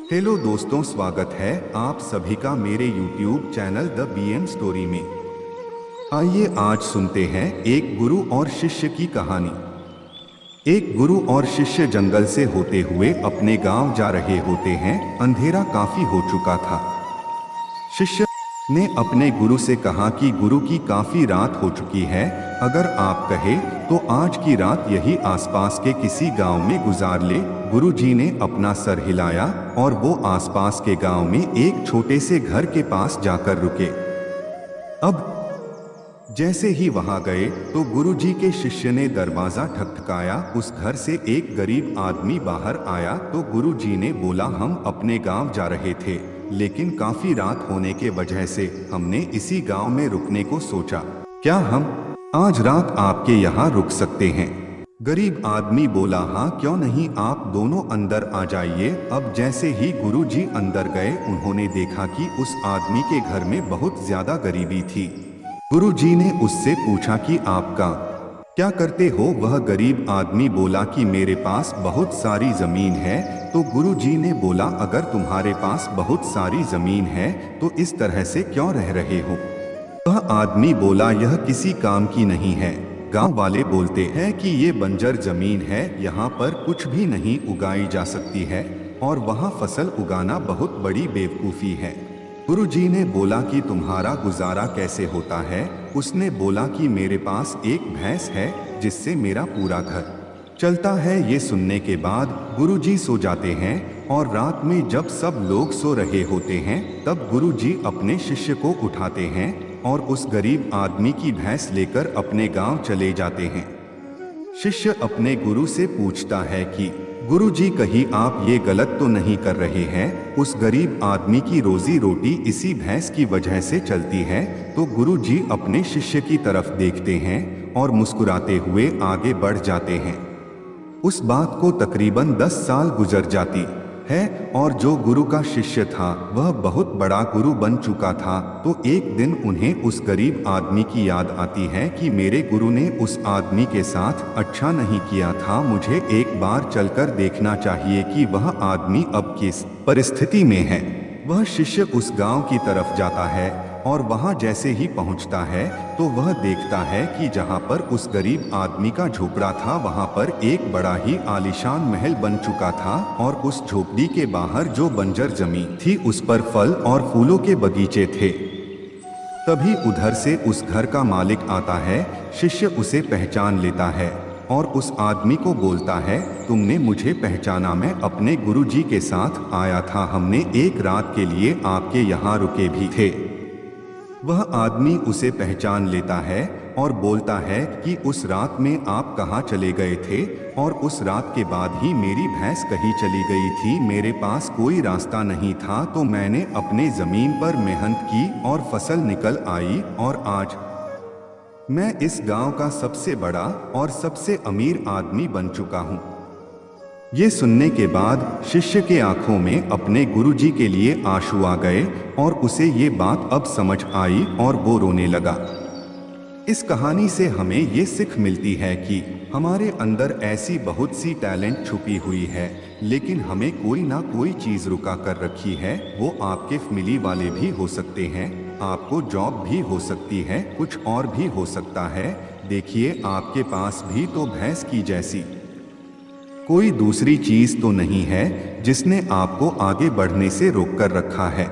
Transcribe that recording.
Hello दोस्तों, स्वागत है आप सभी का मेरे YouTube channel the BM story में। आइए आज सुनते हैं एक गुरु और शिष्य की कहानी। एक गुरु और शिष्य जंगल से होते हुए अपने गांव जा रहे होते हैं। अंधेरा काफी हो चुका था। शिष्य ने अपने गुरु से कहा कि गुरु की काफी रात हो चुकी है, अगर आप कहे तो आज की रात यही आसपास के किसी गांव में गुजार ले। गुरु जी ने अपना सर हिलाया और वो आसपास के गांव में एक छोटे से घर के पास जाकर रुके। अब जैसे ही वहां गए तो गुरुजी के शिष्य ने दरवाजा ठकठकाया। उस घर से एक गरीब आदमी बाहर आया तो गुरुजी ने बोला, हम अपने गांव जा रहे थे, लेकिन काफी रात होने के वजह से हमने इसी गांव में रुकने को सोचा। क्या हम आज रात आपके यहाँ रुक सकते हैं? गरीब आदमी बोला, हाँ क्यों नहीं, आप दोनों अंदर आ जाइए। अब जैसे ही गुरुजी अंदर गए उन्होंने देखा कि उस आदमी के घर में बहुत ज्यादा गरीबी थी। गुरुजी ने उससे पूछा कि आपका क्या करते हो? वह गरीब आदमी बोला कि मेरे पास बहुत सारी जमीन है। तो गुरुजी ने बोला, अगर तुम्हारे पास बहुत सारी जमीन है तो इस तरह से क्यों रह रहे हो? वह आदमी बोला, यह किसी काम की नहीं है। गांव वाले बोलते हैं कि ये बंजर जमीन है, यहाँ पर कुछ भी नहीं उगाई जा सकती है और वहाँ फसल उगाना बहुत बड़ी बेवकूफ़ी है। गुरुजी ने बोला कि तुम्हारा गुजारा कैसे होता है? उसने बोला कि मेरे पास एक भैंस है जिससे मेरा पूरा घर चलता है। ये सुनने के बाद गुरुजी सो जाते हैं और रात में जब सब लोग सो रहे होते हैं तब गुरुजी अपने शिष्य को उठाते हैं और उस गरीब आदमी की भैंस लेकर अपने गांव चले जाते हैं। शिष्य अपने गुरु से पूछता है कि गुरुजी, कहीं आप ये गलत तो नहीं कर रहे हैं? उस गरीब आदमी की रोजी रोटी इसी भैंस की वजह से चलती है। तो गुरुजी अपने शिष्य की तरफ देखते हैं और मुस्कुराते हुए आगे बढ़ जाते हैं। उस बात को तकरीबन 10 साल गुजर जाती है और जो गुरु का शिष्य था वह बहुत बड़ा गुरु बन चुका था। तो एक दिन उन्हें उस गरीब आदमी की याद आती है कि मेरे गुरु ने उस आदमी के साथ अच्छा नहीं किया था, मुझे एक बार चलकर देखना चाहिए कि वह आदमी अब किस परिस्थिति में है। वह शिष्य उस गांव की तरफ जाता है और वहां जैसे ही पहुंचता है तो वह देखता है कि जहां पर उस गरीब आदमी का झोपड़ा था वहां पर एक बड़ा ही आलीशान महल बन चुका था और उस झोपड़ी के बाहर जो बंजर जमीन थी उस पर फल और फूलों के बगीचे थे। तभी उधर से उस घर का मालिक आता है। शिष्य उसे पहचान लेता है और उस आदमी को बोलता है, तुमने मुझे पहचाना? मैं अपने गुरुजी के साथ आया था, हमने एक रात के लिए आपके यहाँ रुके भी थे। वह आदमी उसे पहचान लेता है और बोलता है कि उस रात में आप कहाँ चले गए थे? और उस रात के बाद ही मेरी भैंस कहीं चली गई थी, मेरे पास कोई रास्ता नहीं था, तो मैंने अपने जमीन पर मेहनत की और फसल निकल आई और आज मैं इस गांव का सबसे बड़ा और सबसे अमीर आदमी बन चुका हूँ। ये सुनने के बाद शिष्य के आंखों में अपने गुरुजी के लिए आंसू आ गए और उसे ये बात अब समझ आई और वो रोने लगा। इस कहानी से हमें ये सीख मिलती है कि हमारे अंदर ऐसी बहुत सी टैलेंट छुपी हुई है, लेकिन हमें कोई ना कोई चीज़ रुका कर रखी है। वो आपके फैमिली वाले भी हो सकते हैं, आपको जॉब भी हो सकती है, कुछ और भी हो सकता है। देखिए, आपके पास भी तो भैंस की जैसी कोई दूसरी चीज तो नहीं है जिसने आपको आगे बढ़ने से रोक कर रखा है।